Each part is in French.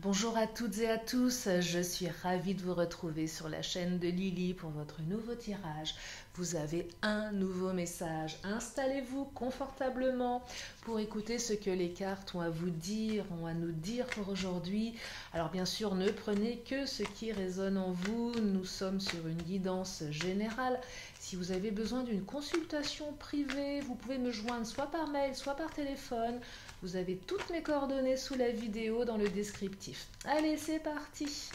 Bonjour à toutes et à tous, je suis ravie de vous retrouver sur la chaîne de Lily pour votre nouveau tirage. Vous avez un nouveau message. Installez-vous confortablement pour écouter ce que les cartes ont à vous dire, ont à nous dire pour aujourd'hui. Alors bien sûr, ne prenez que ce qui résonne en vous. Nous sommes sur une guidance générale. Si vous avez besoin d'une consultation privée, vous pouvez me joindre soit par mail, soit par téléphone. Vous avez toutes mes coordonnées sous la vidéo dans le descriptif. Allez, c'est parti!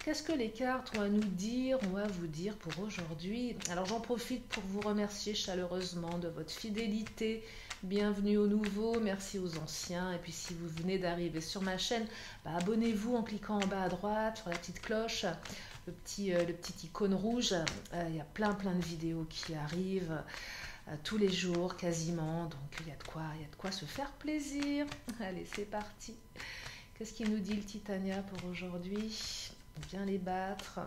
Qu'est-ce que les cartes ont à nous dire, ont à vous dire pour aujourd'hui? Alors j'en profite pour vous remercier chaleureusement de votre fidélité. Bienvenue aux nouveaux, merci aux anciens. Et puis si vous venez d'arriver sur ma chaîne, abonnez-vous en cliquant en bas à droite sur la petite cloche, le petit icône rouge. Il y a plein de vidéos qui arrivent. Tous les jours quasiment, donc il y a de quoi se faire plaisir. Allez, c'est parti. Qu'est-ce qu'il nous dit le Titania pour aujourd'hui? Bien les battre.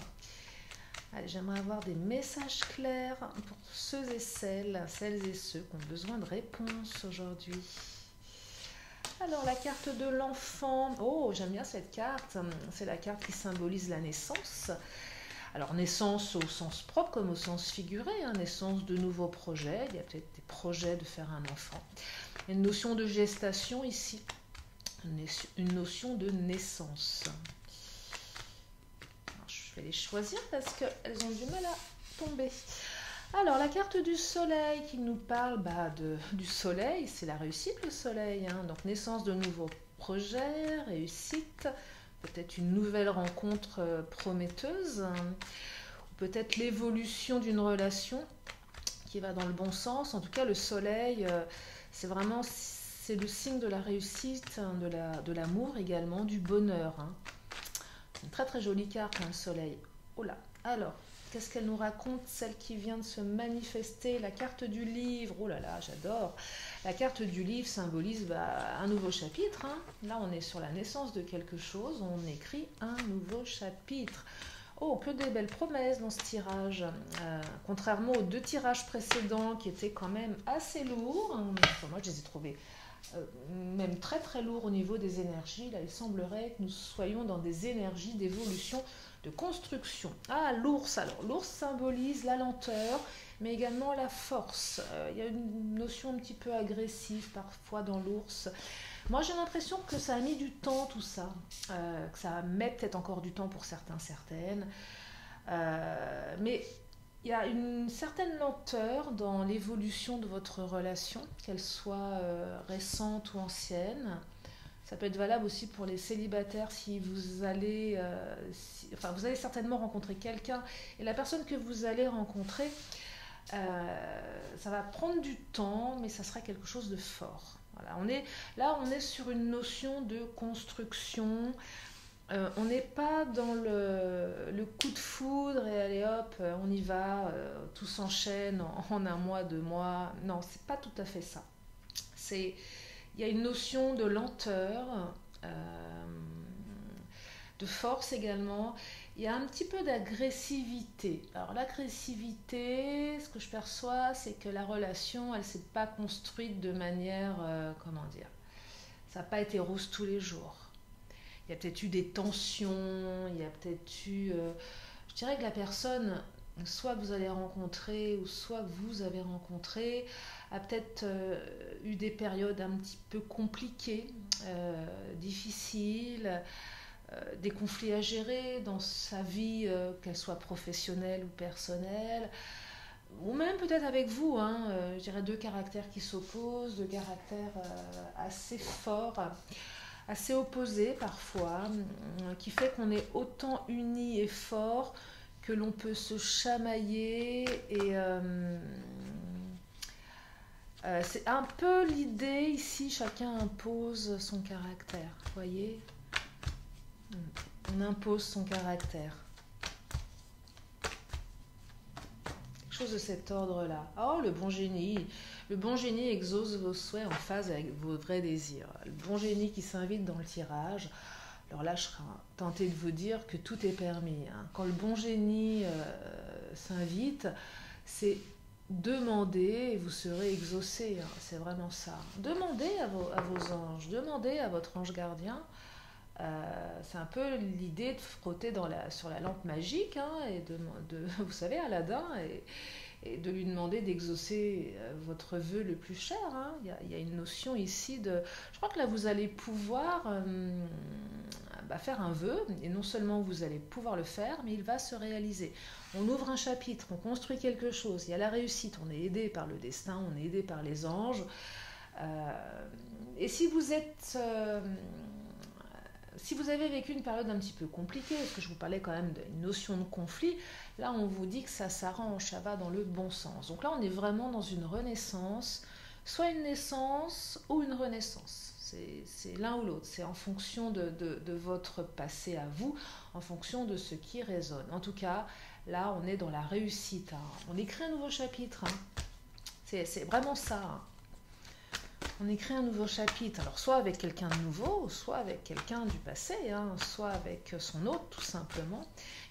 Allez, j'aimerais avoir des messages clairs pour ceux et celles et ceux qui ont besoin de réponses aujourd'hui. Alors, la carte de l'enfant. Oh, j'aime bien cette carte. C'est la carte qui symbolise la naissance. Alors, naissance au sens propre comme au sens figuré, naissance de nouveaux projets. Il y a peut-être des projets de faire un enfant. Il y a une notion de gestation ici, une notion de naissance. Alors, je vais les choisir parce qu'elles ont du mal à tomber. Alors, la carte du soleil qui nous parle du soleil, c'est la réussite, le soleil. Donc, naissance de nouveaux projets, réussite. Peut-être une nouvelle rencontre prometteuse, ou peut-être l'évolution d'une relation qui va dans le bon sens. En tout cas, le soleil, c'est le signe de la réussite, de l'amour également, du bonheur. C'est une très jolie carte, le soleil. Oh là, alors, qu'est-ce qu'elle nous raconte, celle qui vient de se manifester? La carte du livre, oh là là, j'adore. La carte du livre symbolise un nouveau chapitre. Là, on est sur la naissance de quelque chose, on écrit un nouveau chapitre. Oh, que des belles promesses dans ce tirage. Contrairement aux deux tirages précédents qui étaient quand même assez lourds. Enfin, moi, je les ai trouvés même très lourds au niveau des énergies. Là, il semblerait que nous soyons dans des énergies d'évolution, de construction. Ah, l'ours. Alors, l'ours symbolise la lenteur, mais également la force. Il y a une notion un petit peu agressive parfois dans l'ours. Moi, j'ai l'impression que ça a mis du temps, tout ça. Que ça met peut-être encore du temps pour certains, certaines. Mais il y a une certaine lenteur dans l'évolution de votre relation, qu'elle soit récente ou ancienne. Ça peut être valable aussi pour les célibataires si vous allez... vous allez certainement rencontrer quelqu'un et la personne que vous allez rencontrer, ça va prendre du temps, mais ça sera quelque chose de fort. Voilà, on est sur une notion de construction. On n'est pas dans le coup de foudre et allez hop, on y va, tout s'enchaîne en un mois, 2 mois. Non, c'est pas tout à fait ça. Il y a une notion de lenteur, de force également. Il y a un petit peu d'agressivité. Alors l'agressivité, ce que je perçois, c'est que la relation, elle ne s'est pas construite de manière, comment dire, ça n'a pas été rose tous les jours. Il y a peut-être eu des tensions, il y a peut-être eu... je dirais que la personne, soit que vous allez rencontrer, ou soit que vous avez rencontré, a peut-être eu des périodes un petit peu compliquées, difficiles, des conflits à gérer dans sa vie, qu'elle soit professionnelle ou personnelle, ou même peut-être avec vous, je dirais deux caractères qui s'opposent, deux caractères assez forts, assez opposés parfois, qui fait qu'on est autant unis et forts que l'on peut se chamailler et c'est un peu l'idée ici, chacun impose son caractère, vous voyez, on impose son caractère. Quelque chose de cet ordre-là. Oh, le bon génie. Le bon génie exauce vos souhaits en phase avec vos vrais désirs. Le bon génie qui s'invite dans le tirage. Alors là, je serais tentée de vous dire que tout est permis. Quand le bon génie s'invite, c'est demandez et vous serez exaucé. C'est vraiment ça. Demandez à vos anges, demandez à votre ange gardien c'est un peu l'idée de frotter sur la lampe magique, hein, et vous savez, Aladdin, et de lui demander d'exaucer votre vœu le plus cher. Hein. Il y a une notion ici de... Je crois que là, vous allez pouvoir faire un vœu, et non seulement vous allez pouvoir le faire, mais il va se réaliser. On ouvre un chapitre, on construit quelque chose, il y a la réussite, on est aidé par le destin, on est aidé par les anges. Et si vous êtes... si vous avez vécu une période un petit peu compliquée, parce que je vous parlais quand même d'une notion de conflit, là on vous dit que ça s'arrange, ça va dans le bon sens. Donc là on est vraiment dans une renaissance, soit une naissance ou une renaissance. C'est l'un ou l'autre, c'est en fonction de votre passé à vous, en fonction de ce qui résonne. En tout cas, là on est dans la réussite, hein. On écrit un nouveau chapitre, hein. C'est vraiment ça, hein. On écrit un nouveau chapitre, alors soit avec quelqu'un de nouveau, soit avec quelqu'un du passé, hein, soit avec son hôte tout simplement.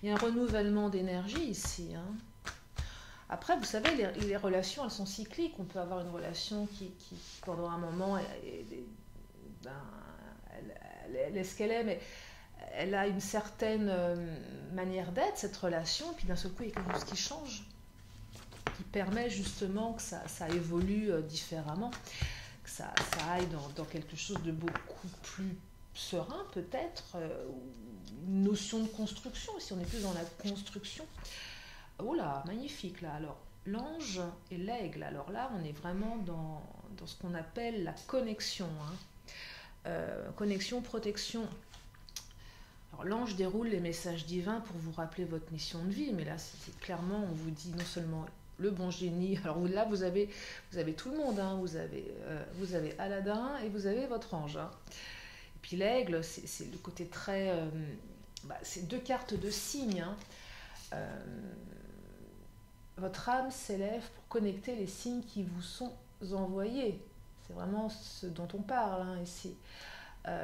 Il y a un renouvellement d'énergie ici, hein. Après, vous savez, les relations, elles sont cycliques. On peut avoir une relation qui pendant un moment, elle est ce qu'elle est, mais elle a une certaine manière d'être, cette relation, et puis d'un seul coup, il y a quelque chose qui change, qui permet justement que ça évolue différemment. Ça aille dans quelque chose de beaucoup plus serein peut-être, une notion de construction, si on est plus dans la construction. Oh là, magnifique là. Alors, l'ange et l'aigle, alors là, on est vraiment dans ce qu'on appelle la connexion, hein. Connexion, protection. Alors, l'ange déroule les messages divins pour vous rappeler votre mission de vie, mais là, c'est clairement, on vous dit non seulement le bon génie. Alors là, vous avez tout le monde, hein. Vous avez Aladdin et vous avez votre ange, hein. Et puis l'aigle, c'est le côté très... c'est deux cartes de signes, hein. Votre âme s'élève pour connecter les signes qui vous sont envoyés. C'est vraiment ce dont on parle, hein, ici.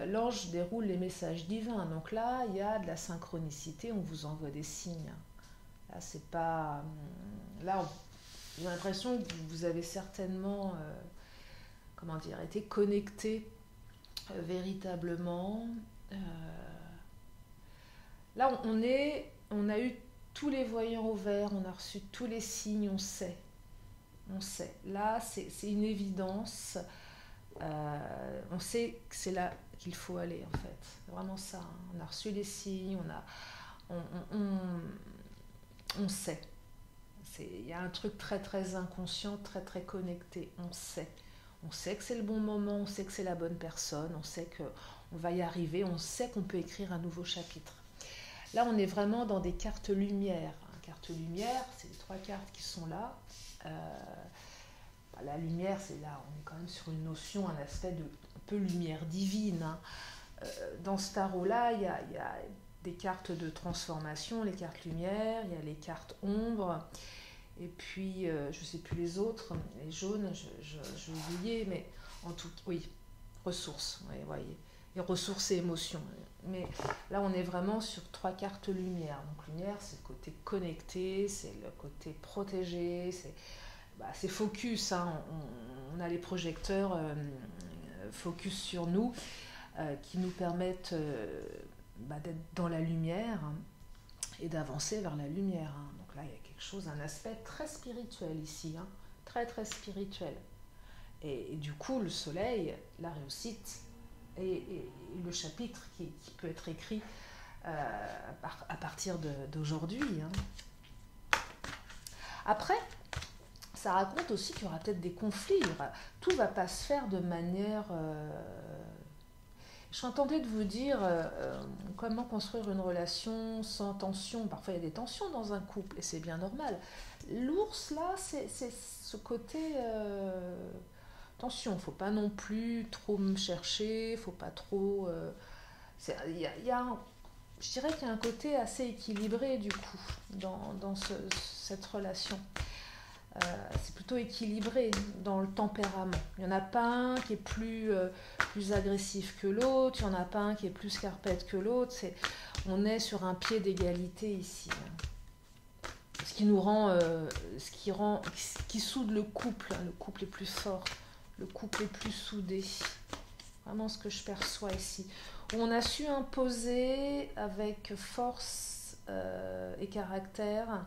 L'ange déroule les messages divins. Donc là, il y a de la synchronicité, on vous envoie des signes. Là, c'est pas... Là, j'ai l'impression que vous avez certainement, été connecté véritablement. Là, on a eu tous les voyants au vert, on a reçu tous les signes, on sait. Là, c'est une évidence. On sait que c'est là qu'il faut aller, en fait. C'est vraiment ça, hein. On a reçu les signes, on sait. Il y a un truc très très inconscient, très très connecté. On sait que c'est le bon moment, on sait que c'est la bonne personne, on sait qu'on va y arriver, on sait qu'on peut écrire un nouveau chapitre. Là, on est vraiment dans des cartes lumière. Cartes lumière, c'est les trois cartes qui sont là. La lumière, c'est là, on est quand même sur une notion, un aspect de un peu lumière divine, hein. Dans ce tarot-là, il y a des cartes de transformation, les cartes lumière, il y a les cartes ombre. Et puis, je ne sais plus les autres, les jaunes, je vais oublier, mais en tout cas, oui, ressources, oui, voyez, et ressources et émotions. Mais là, on est vraiment sur trois cartes lumière. Donc, lumière, c'est le côté connecté, c'est le côté protégé, c'est focus, hein. On a les projecteurs focus sur nous qui nous permettent d'être dans la lumière, hein, et d'avancer vers la lumière, hein. Donc là, il y a quelque chose, un aspect très spirituel ici, hein, très très spirituel. Et du coup, le soleil, la réussite et le chapitre qui peut être écrit à partir d'aujourd'hui, hein. Après, ça raconte aussi qu'il y aura peut-être des conflits. Tout ne va pas se faire de manière... Je suis tenté de vous dire comment construire une relation sans tension. Parfois, il y a des tensions dans un couple et c'est bien normal. L'ours, là, c'est ce côté tension. Il ne faut pas non plus trop me chercher, il ne faut pas trop... je dirais qu'il y a un côté assez équilibré, du coup, dans cette relation. C'est plutôt équilibré dans le tempérament. Il n'y en a pas un qui est plus agressif que l'autre, il n'y en a pas un qui est plus scarpette que l'autre. On est sur un pied d'égalité ici. Ce qui nous rend, qui soude le couple. Le couple est plus fort, le couple est plus soudé. Vraiment ce que je perçois ici. où on a su imposer avec force et caractère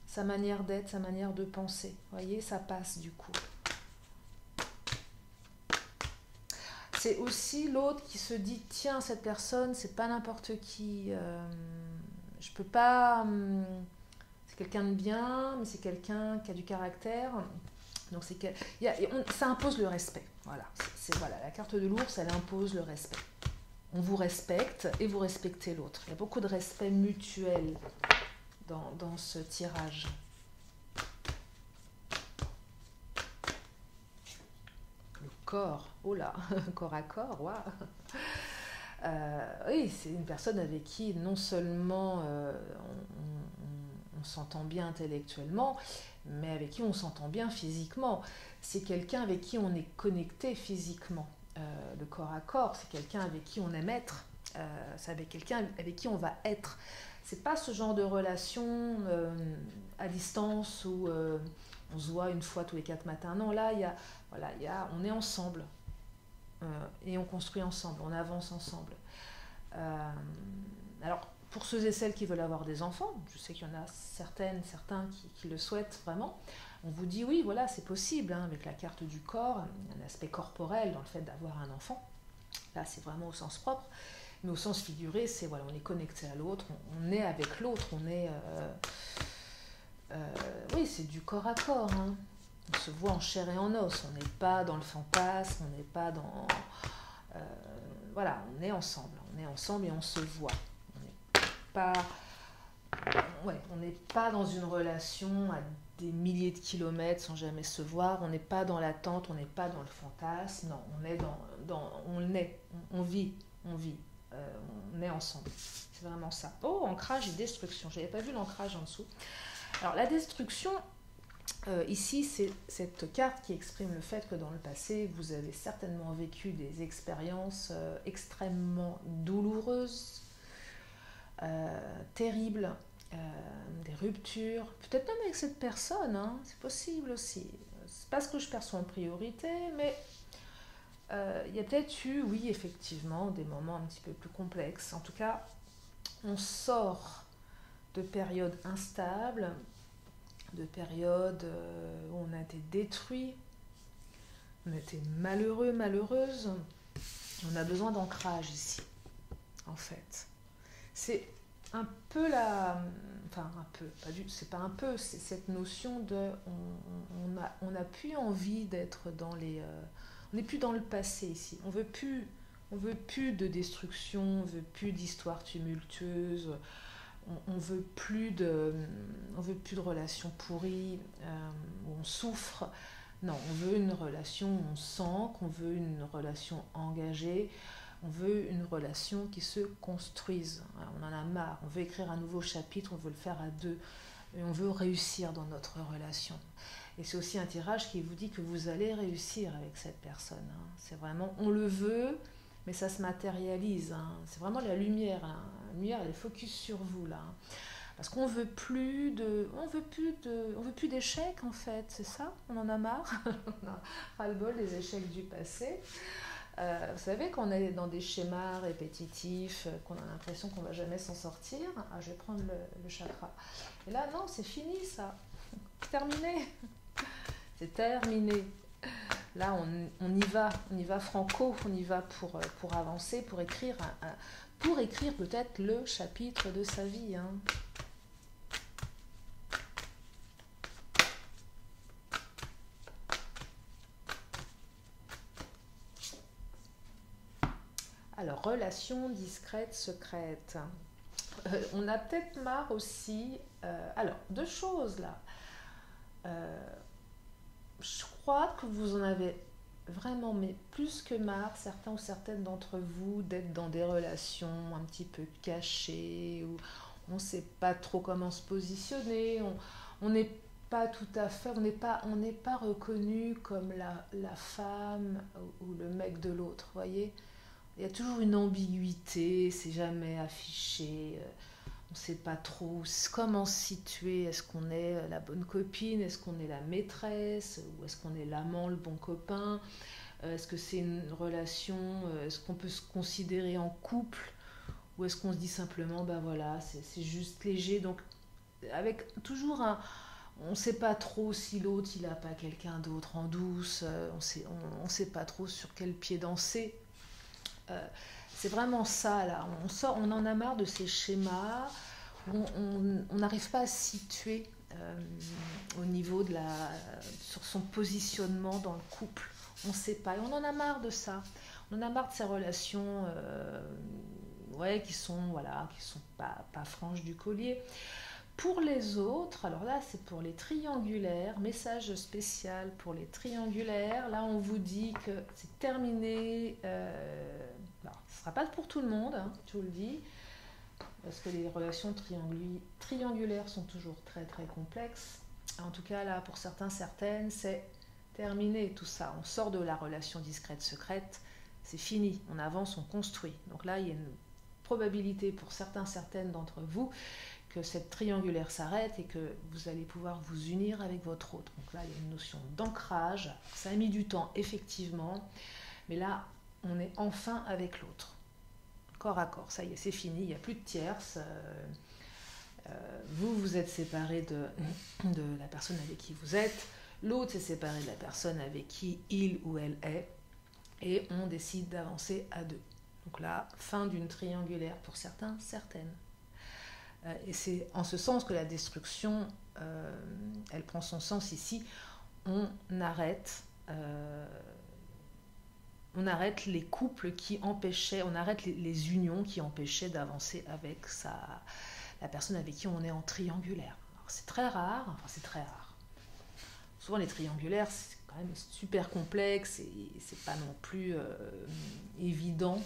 sa manière d'être, sa manière de penser. Vous voyez, ça passe du coup. C'est aussi l'autre qui se dit, tiens, cette personne, c'est pas n'importe qui. Je peux pas... c'est quelqu'un de bien, mais c'est quelqu'un qui a du caractère. Donc ça impose le respect. Voilà. Voilà, la carte de l'ours, elle impose le respect. On vous respecte et vous respectez l'autre. Il y a beaucoup de respect mutuel dans ce tirage. Le corps, oh là, corps à corps, waouh. Oui, c'est une personne avec qui non seulement on s'entend bien intellectuellement, mais avec qui on s'entend bien physiquement. C'est quelqu'un avec qui on est connecté physiquement. Le corps à corps, c'est quelqu'un avec qui on aime être. C'est avec quelqu'un avec qui on va être. C'est pas ce genre de relation à distance où on se voit une fois tous les 4 matins. Non, là, on est ensemble. Et on construit ensemble, on avance ensemble. Alors, pour ceux et celles qui veulent avoir des enfants, je sais qu'il y en a certains qui le souhaitent vraiment, on vous dit oui, voilà, c'est possible, hein, avec la carte du corps, un aspect corporel dans le fait d'avoir un enfant. Là, c'est vraiment au sens propre, mais au sens figuré, c'est voilà, on est connecté à l'autre, on est avec l'autre, on est... oui, c'est du corps à corps, hein. On se voit en chair et en os, on n'est pas dans le fantasme, on n'est pas dans... voilà, on est ensemble et on se voit. On n'est pas... Ouais, on n'est pas dans une relation à des milliers de kilomètres sans jamais se voir, on n'est pas dans l'attente, on n'est pas dans le fantasme, non, on est on vit, on est ensemble. C'est vraiment ça. Oh, ancrage et destruction, je n'avais pas vu l'ancrage en dessous. Alors la destruction, ici c'est cette carte qui exprime le fait que dans le passé, vous avez certainement vécu des expériences extrêmement douloureuses, terribles, des ruptures, peut-être même avec cette personne, hein, c'est possible aussi. C'est pas ce que je perçois en priorité, mais il y a peut-être eu, oui, effectivement, des moments un petit peu plus complexes. En tout cas, on sort de périodes instables, de périodes où on a été détruit, on a été malheureux, malheureuse. On a besoin d'ancrage ici, en fait. C'est un peu c'est pas un peu, c'est cette notion de, on a plus envie d'être dans les, on n'est plus dans le passé ici. On veut plus de destruction, on veut plus d'histoires tumultueuses. On veut plus de relations pourries où on souffre. Non, on veut une relation où on sent, qu'on veut une relation engagée. On veut une relation qui se construise. On en a marre. On veut écrire un nouveau chapitre, on veut le faire à deux. Et on veut réussir dans notre relation. Et c'est aussi un tirage qui vous dit que vous allez réussir avec cette personne. C'est vraiment, on le veut, mais ça se matérialise. C'est vraiment la lumière. La lumière, elle est focus sur vous là. Parce qu'on veut plus d'échecs en fait. C'est ça. On en a marre. On a ras-le-bol des échecs du passé. Vous savez, quand on est dans des schémas répétitifs, qu'on a l'impression qu'on ne va jamais s'en sortir, je vais prendre le chakra. Et là, non, c'est fini ça. C'est terminé. C'est terminé. Là, on y va franco, on y va pour avancer, pour écrire peut-être le chapitre de sa vie. Hein. Alors, relation discrète, secrète. On a peut-être marre aussi... alors, deux choses là. Je crois que vous en avez vraiment, mais plus que marre, certains ou certaines d'entre vous, d'être dans des relations un petit peu cachées, où on ne sait pas trop comment se positionner, on n'est pas tout à fait, on n'est pas reconnu comme la femme ou le mec de l'autre, voyez. Il y a toujours une ambiguïté, c'est jamais affiché, on ne sait pas trop comment se situer. Est-ce qu'on est la bonne copine, est-ce qu'on est la maîtresse, ou est-ce qu'on est l'amant, le bon copain? Est-ce que c'est une relation, est-ce qu'on peut se considérer en couple, ou est-ce qu'on se dit simplement, ben voilà, c'est juste léger. Donc, avec toujours on ne sait pas trop si l'autre il n'a pas quelqu'un d'autre en douce, on sait pas trop sur quel pied danser. C'est vraiment ça là, on en a marre de ces schémas où on n'arrive pas à se situer au niveau sur son positionnement dans le couple. On ne sait pas et on en a marre de ça. On en a marre de ces relations ouais, qui sont pas franches du collier. Pour les autres, alors là c'est pour les triangulaires, message spécial pour les triangulaires. Là on vous dit que c'est terminé. Ce ne sera pas pour tout le monde, hein, je vous le dis, parce que les relations triangulaires sont toujours très très complexes. En tout cas là pour certains, certaines, c'est terminé tout ça. On sort de la relation discrète secrète, c'est fini, on avance, on construit. Donc là il y a une probabilité pour certains, certaines d'entre vous que cette triangulaire s'arrête et que vous allez pouvoir vous unir avec votre autre. Donc là, il y a une notion d'ancrage. Ça a mis du temps, effectivement, mais là, on est enfin avec l'autre. Corps à corps, ça y est, c'est fini, il n'y a plus de tierces. Vous êtes séparé de la personne avec qui vous êtes. L'autre s'est séparé de la personne avec qui il ou elle est. Et on décide d'avancer à deux. Donc là, fin d'une triangulaire pour certains, certaines. Et c'est en ce sens que la destruction, elle prend son sens ici. On arrête les couples qui empêchaient, on arrête les unions qui empêchaient d'avancer avec la personne avec qui on est en triangulaire. C'est très rare, enfin c'est très rare. Souvent les triangulaires, c'est quand même super complexe et c'est pas non plus évident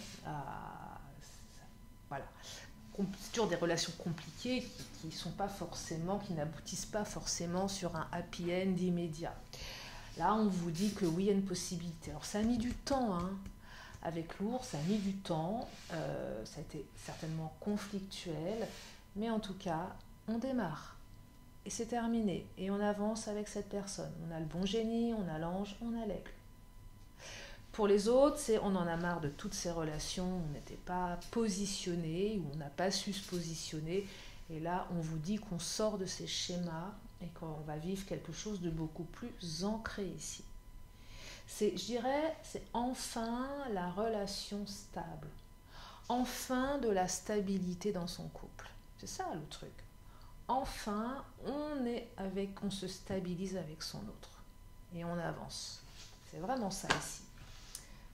voilà. C'est toujours des relations compliquées qui n'aboutissent pas forcément sur un happy end immédiat. Là, on vous dit que oui, il y a une possibilité. Alors, ça a mis du temps, hein. Avec l'ours, ça a mis du temps. Ça a été certainement conflictuel. Mais en tout cas, on démarre. Et c'est terminé. Et on avance avec cette personne. On a le bon génie, on a l'ange, on a l'aigle. Pour les autres, on en a marre de toutes ces relations, on n'était pas positionné, ou on n'a pas su se positionner. Et là, on vous dit qu'on sort de ces schémas et qu'on va vivre quelque chose de beaucoup plus ancré ici. Je dirais, c'est enfin la relation stable. Enfin de la stabilité dans son couple. C'est ça le truc. Enfin, on se stabilise avec son autre. Et on avance. C'est vraiment ça ici.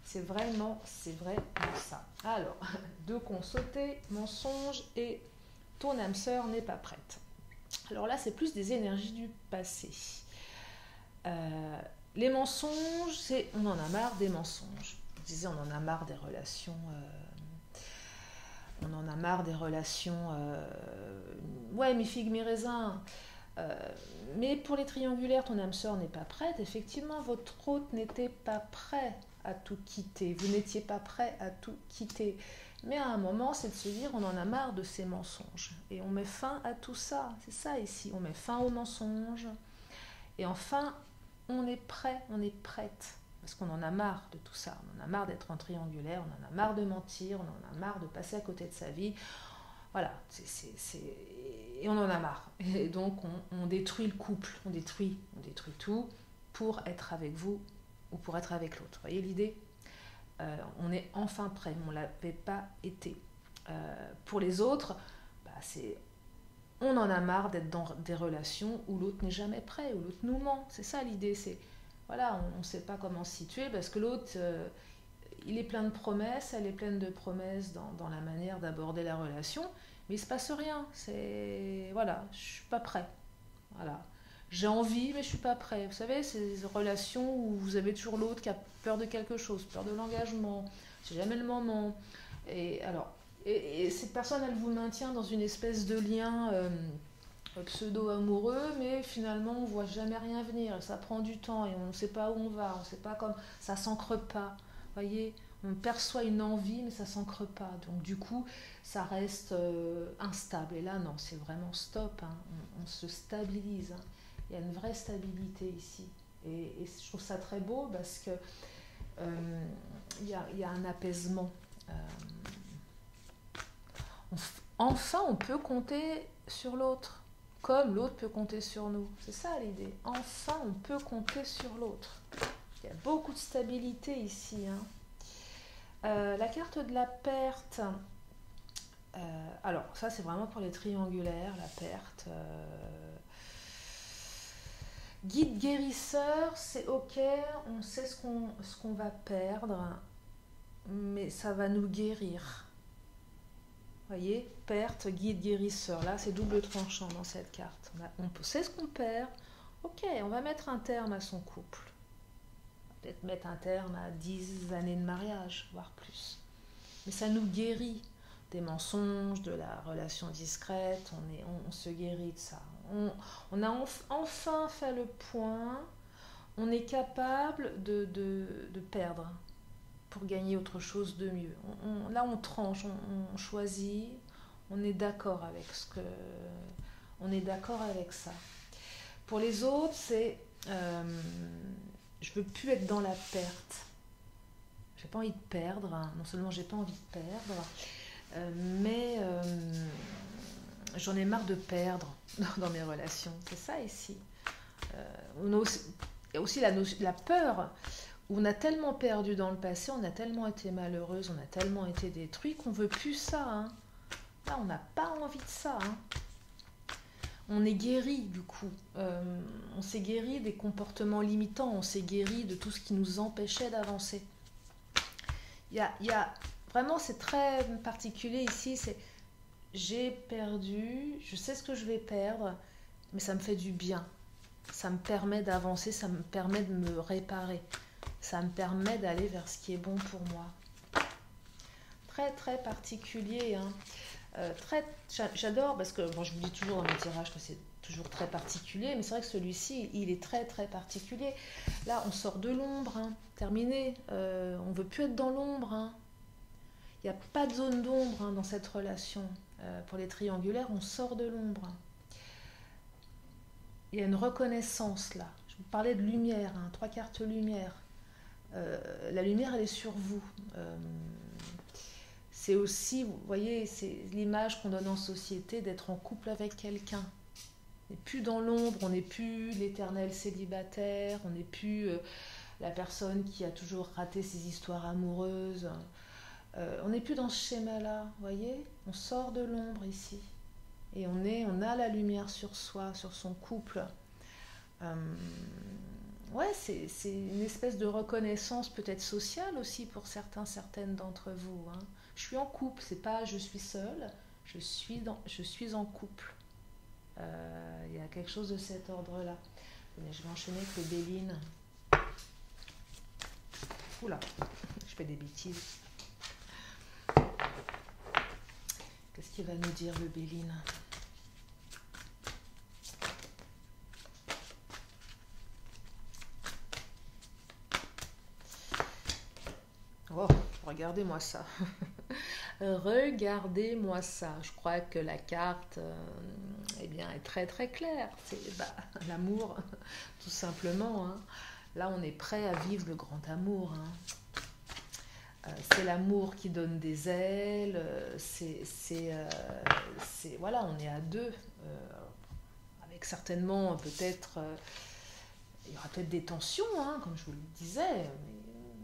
C'est vrai ça. Alors, deux cons sautés, mensonge et ton âme sœur n'est pas prête. Alors là, c'est plus des énergies du passé. Les mensonges, on en a marre des mensonges. Je disais, on en a marre des relations. Ouais, mes figues, mes raisins. Mais pour les triangulaires, ton âme sœur n'est pas prête. Effectivement, votre hôte n'était pas prêt à tout quitter. Vous n'étiez pas prêt à tout quitter. Mais à un moment, c'est de se dire, on en a marre de ces mensonges. Et on met fin à tout ça. C'est ça ici. On met fin aux mensonges. Et enfin, on est prêt, on est prête. Parce qu'on en a marre de tout ça. On en a marre d'être en triangulaire. On en a marre de mentir. On en a marre de passer à côté de sa vie. Voilà. Et on en a marre. Et donc, on détruit le couple. On détruit tout pour être avec vous ou pour être avec l'autre. Vous voyez l'idée ? On est enfin prêt, on ne l'avait pas été. Pour les autres, on en a marre d'être dans des relations où l'autre n'est jamais prêt, où l'autre nous ment. C'est ça l'idée, voilà, on ne sait pas comment se situer parce que l'autre, il est plein de promesses, elle est pleine de promesses dans la manière d'aborder la relation, mais il ne se passe rien. Voilà, je ne suis pas prêt. Voilà. J'ai envie, mais je ne suis pas prêt. Vous savez, ces relations où vous avez toujours l'autre qui a peur de quelque chose, peur de l'engagement, c'est jamais le moment. Et cette personne, elle vous maintient dans une espèce de lien pseudo-amoureux, mais finalement, on ne voit jamais rien venir. Ça prend du temps et on ne sait pas où on va, on ne sait pas comme ça s'ancre pas. Vous voyez, on perçoit une envie, mais ça s'ancre pas. Donc du coup, ça reste instable. Et là, non, c'est vraiment stop. Hein. On se stabilise. Hein. Il y a une vraie stabilité ici. Et je trouve ça très beau parce que il y a un apaisement. Enfin, on peut compter sur l'autre, comme l'autre peut compter sur nous. C'est ça l'idée. Enfin, on peut compter sur l'autre. Il y a beaucoup de stabilité ici. La carte de la perte. Alors, ça, c'est vraiment pour les triangulaires, la perte. Guide guérisseur, c'est ok, on sait ce qu'on va perdre, mais ça va nous guérir. Voyez, perte, guide, guérisseur. Là, c'est double tranchant dans cette carte. On sait ce qu'on perd. Ok, on va mettre un terme à son couple. Peut-être mettre un terme à 10 années de mariage, voire plus. Mais ça nous guérit des mensonges, de la relation discrète. On se guérit de ça. On a enfin fait le point. On est capable de perdre pour gagner autre chose de mieux. Là, on tranche, on choisit, on est d'accord avec on est d'accord avec ça. Pour les autres, c'est je veux plus être dans la perte. J'ai pas envie de perdre. Non seulement j'ai pas envie de perdre, mais j'en ai marre de perdre dans mes relations. C'est ça ici. Il y a aussi la peur. On a tellement perdu dans le passé, on a tellement été malheureuse, on a tellement été détruit qu'on ne veut plus ça. Là, on n'a pas envie de ça. On est guéri du coup. On s'est guéri des comportements limitants, on s'est guéri de tout ce qui nous empêchait d'avancer. Il y a vraiment, c'est très particulier ici, c'est j'ai perdu, je sais ce que je vais perdre, mais ça me fait du bien. Ça me permet d'avancer, ça me permet de me réparer. Ça me permet d'aller vers ce qui est bon pour moi. Très très particulier. J'adore parce que je vous dis toujours dans mes tirages que c'est toujours très particulier, mais c'est vrai que celui-ci, il est très très particulier. Là, on sort de l'ombre, terminé. On ne veut plus être dans l'ombre. Il n'y a pas de zone d'ombre dans cette relation. Pour les triangulaires, on sort de l'ombre. Il y a une reconnaissance là. Je vous parlais de lumière, 3 cartes lumière. La lumière, elle est sur vous. C'est aussi, vous voyez, c'est l'image qu'on donne en société d'être en couple avec quelqu'un. On n'est plus dans l'ombre, on n'est plus l'éternel célibataire, on n'est plus la personne qui a toujours raté ses histoires amoureuses. On n'est plus dans ce schéma-là, vous voyez. On sort de l'ombre ici. Et on a la lumière sur soi, sur son couple. Ouais, c'est une espèce de reconnaissance peut-être sociale aussi pour certaines d'entre vous. Je suis en couple, c'est pas je suis seule, je suis en couple. Il y a quelque chose de cet ordre-là. Je vais enchaîner avec le Béline. Oula, je fais des bêtises. Qu'est-ce qu'il va nous dire le Béline ? Oh, regardez-moi ça. Regardez-moi ça. Je crois que la carte est très très claire. C'est l'amour, tout simplement. Là, on est prêt à vivre le grand amour. C'est l'amour qui donne des ailes. Voilà, on est à deux. Avec certainement peut-être... il y aura peut-être des tensions, comme je vous le disais.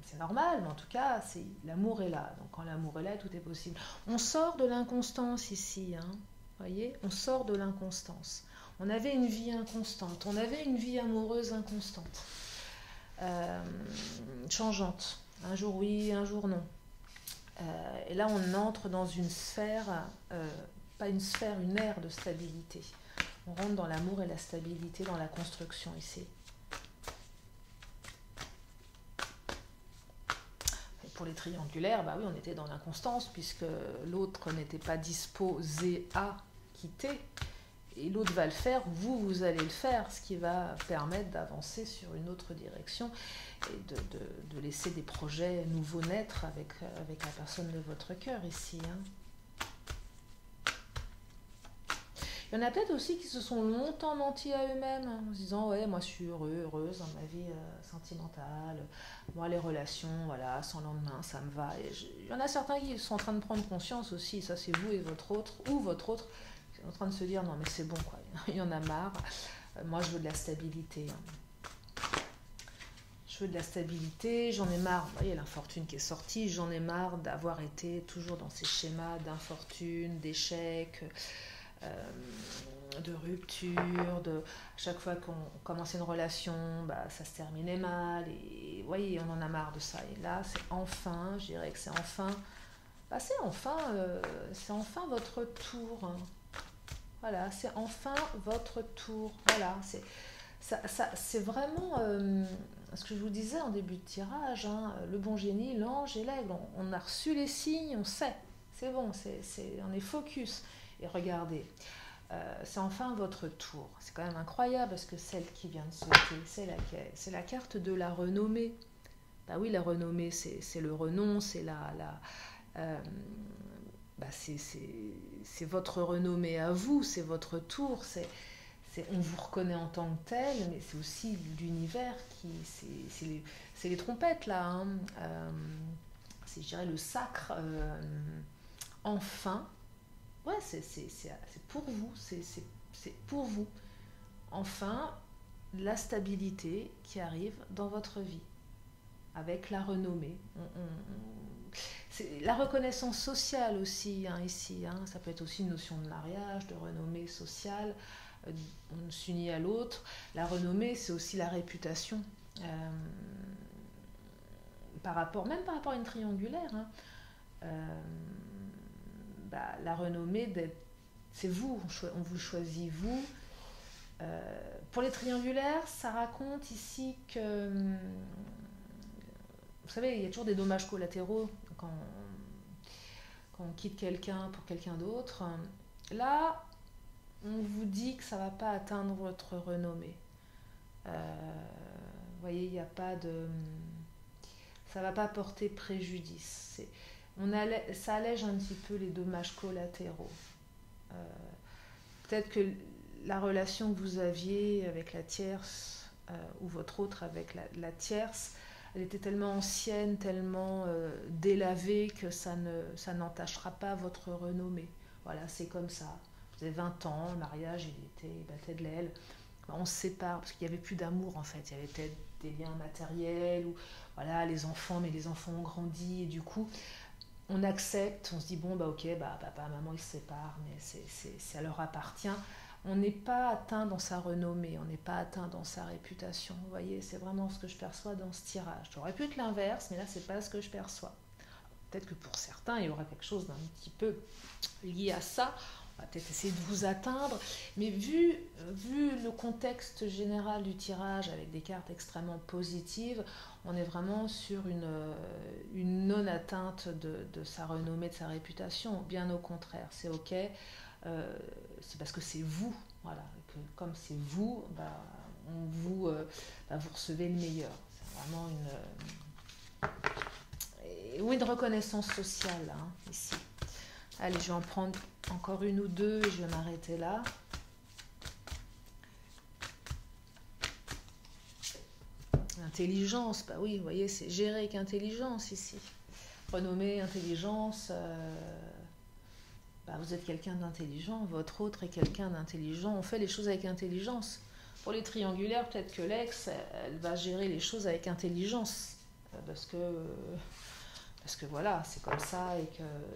C'est normal, mais en tout cas, l'amour est là. Donc quand l'amour est là, tout est possible. On sort de l'inconstance ici, voyez, on sort de l'inconstance. On avait une vie inconstante, on avait une vie amoureuse inconstante, changeante. Un jour oui, un jour non. Et là, on entre dans une sphère, pas une sphère, une ère de stabilité. On rentre dans l'amour et la stabilité, dans la construction ici. Pour les triangulaires, oui, on était dans l'inconstance puisque l'autre n'était pas disposé à quitter et l'autre va le faire, vous allez le faire, ce qui va permettre d'avancer sur une autre direction et de laisser des projets nouveaux naître avec la personne de votre cœur ici. Il Il y en a peut-être aussi qui se sont longtemps menti à eux-mêmes, hein, en se disant ouais, moi je suis heureuse dans ma vie sentimentale, moi les relations, voilà, sans lendemain, ça me va. Il y en a certains qui sont en train de prendre conscience aussi, ça c'est vous et votre autre, ou votre autre, qui est en train de se dire non mais c'est bon quoi, il y en a marre, moi je veux de la stabilité. Hein. Je veux de la stabilité, j'en ai marre, vous voyez l'infortune qui est sortie, j'en ai marre d'avoir été toujours dans ces schémas d'infortune, d'échec, de rupture, à chaque fois qu'on commençait une relation, bah, ça se terminait mal, et vous voyez, on en a marre de ça. Et là, c'est enfin, je dirais que c'est enfin, bah, c'est enfin votre tour. Hein. Voilà, c'est enfin votre tour. Voilà, c'est vraiment ce que je vous disais en début de tirage, hein, le bon génie, l'ange et l'aigle. On a reçu les signes, on sait. C'est bon, on est focus. Et regardez, c'est enfin votre tour. C'est quand même incroyable parce que celle qui vient de sauter, c'est laquelle? C'est la carte de la renommée. Bah oui, la renommée, c'est le renom, c'est bah c'est votre renommée à vous, c'est votre tour, on vous reconnaît en tant que tel, mais c'est aussi l'univers qui, c'est les trompettes là, hein, c'est je dirais le sacre, enfin, ouais, c'est pour vous, c'est pour vous, enfin, la stabilité qui arrive dans votre vie, avec la renommée. C'est la reconnaissance sociale aussi, hein, ici, hein, ça peut être aussi une notion de mariage, de renommée sociale, on s'unit à l'autre. La renommée, c'est aussi la réputation. Même par rapport à une triangulaire, hein, bah, la renommée, c'est vous, on vous choisit vous. Pour les triangulaires, ça raconte ici que, vous savez, il y a toujours des dommages collatéraux quand on quitte quelqu'un pour quelqu'un d'autre. Là, on vous dit que ça ne va pas atteindre votre renommée. Vous voyez, il n'y a pas de... Ça ne va pas porter préjudice. Ça allège un petit peu les dommages collatéraux. Peut-être que la relation que vous aviez avec la tierce, ou votre autre avec la tierce, elle était tellement ancienne, tellement délavée que ça n'entachera pas votre renommée. Voilà, c'est comme ça. Vous avez 20 ans, le mariage, il battait de l'aile. On se sépare parce qu'il n'y avait plus d'amour en fait. Il y avait peut-être des liens matériels, ou voilà, les enfants, mais les enfants ont grandi et du coup, on accepte, on se dit bon, bah ok, bah papa, maman, ils se séparent, mais ça leur appartient. On n'est pas atteint dans sa renommée, on n'est pas atteint dans sa réputation. Vous voyez, c'est vraiment ce que je perçois dans ce tirage. J'aurais pu être l'inverse, mais là, c'est pas ce que je perçois. Peut-être que pour certains, il y aura quelque chose d'un petit peu lié à ça. On va peut-être essayer de vous atteindre, mais vu le contexte général du tirage avec des cartes extrêmement positives, on est vraiment sur une non-atteinte de sa renommée, de sa réputation. Bien au contraire, c'est ok, c'est parce que c'est vous, voilà, que comme c'est vous, bah, vous recevez le meilleur. C'est vraiment une reconnaissance sociale, hein, ici. Allez, je vais en prendre encore une ou deux et je vais m'arrêter là. Intelligence, bah oui, vous voyez, c'est gérer avec intelligence ici. Renommée, intelligence, bah vous êtes quelqu'un d'intelligent, votre autre est quelqu'un d'intelligent, on fait les choses avec intelligence. Pour les triangulaires, peut-être que l'ex, elle va gérer les choses avec intelligence, parce que voilà, c'est comme ça,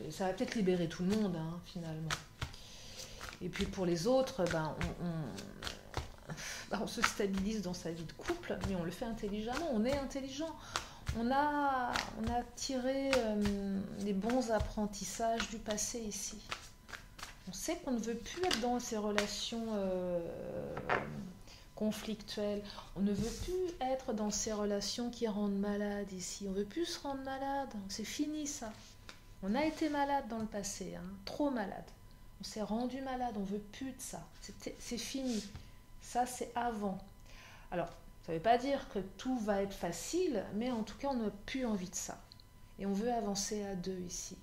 et ça va peut-être libérer tout le monde, hein, finalement. Et puis pour les autres, ben, on se stabilise dans sa vie de couple, mais on le fait intelligemment, on est intelligent. On a tiré les bons apprentissages du passé ici. On sait qu'on ne veut plus être dans ces relations conflictuelles. On ne veut plus être dans ces relations qui rendent malade ici. On ne veut plus se rendre malade. C'est fini ça. On a été malade dans le passé, hein, trop malade. On s'est rendu malade, on ne veut plus de ça. C'est fini. Ça, c'est avant. Alors, ça ne veut pas dire que tout va être facile, mais en tout cas, on n'a plus envie de ça. Et on veut avancer à deux ici.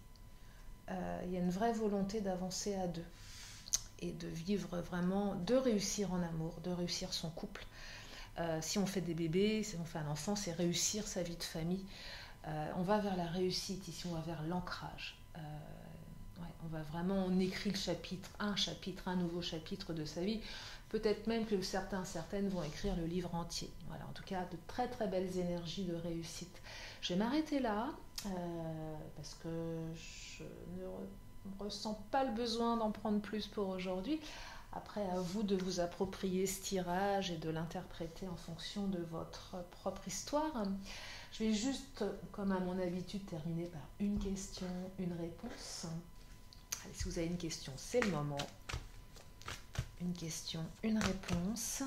Il y a une vraie volonté d'avancer à deux. et de vivre vraiment, de réussir en amour, de réussir son couple. Si on fait des bébés, si on fait un enfant, c'est réussir sa vie de famille. On va vers la réussite ici, on va vers l'ancrage. Ouais, on va vraiment, on écrit le chapitre, un nouveau chapitre de sa vie. Peut-être même que certaines vont écrire le livre entier. Voilà, en tout cas, de très très belles énergies de réussite. Je vais m'arrêter là parce que je ne ressens pas le besoin d'en prendre plus pour aujourd'hui. Après, à vous de vous approprier ce tirage et de l'interpréter en fonction de votre propre histoire. Je vais juste, comme à mon habitude, terminer par une question, une réponse. Allez, si vous avez une question, c'est le moment. Une question, une réponse.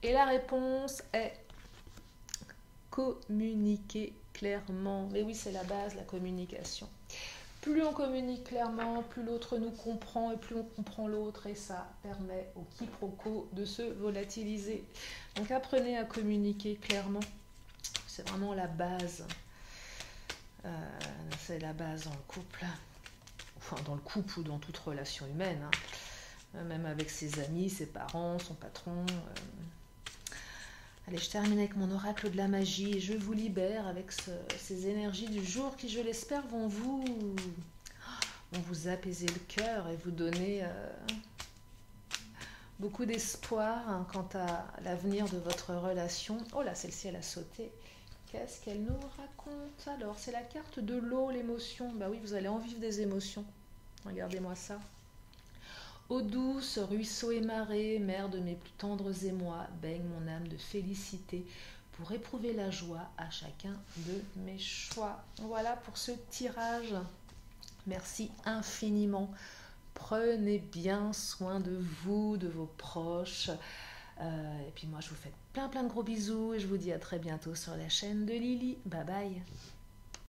Et la réponse est communiquer clairement. Mais oui, c'est la base, la communication. Plus on communique clairement, plus l'autre nous comprend et plus on comprend l'autre et ça permet au quiproquo de se volatiliser. Donc apprenez à communiquer clairement, c'est vraiment la base. C'est la base dans le couple, enfin dans le couple ou dans toute relation humaine, hein. Même avec ses amis, ses parents, son patron. Allez, je termine avec mon oracle de la magie et je vous libère avec ces énergies du jour qui, je l'espère, vont vous apaiser le cœur et vous donner beaucoup d'espoir, hein, quant à l'avenir de votre relation. Oh là, celle-ci, elle a sauté. Qu'est-ce qu'elle nous raconte? Alors, c'est la carte de l'eau, l'émotion. Bah oui, vous allez en vivre des émotions. Regardez-moi ça. Eau douce, ruisseau et marée, mère de mes plus tendres émois, baigne mon âme de félicité pour éprouver la joie à chacun de mes choix. Voilà pour ce tirage. Merci infiniment. Prenez bien soin de vous, de vos proches. Et puis moi, je vous fais plein de gros bisous et je vous dis à très bientôt sur la chaîne de Lily. Bye bye.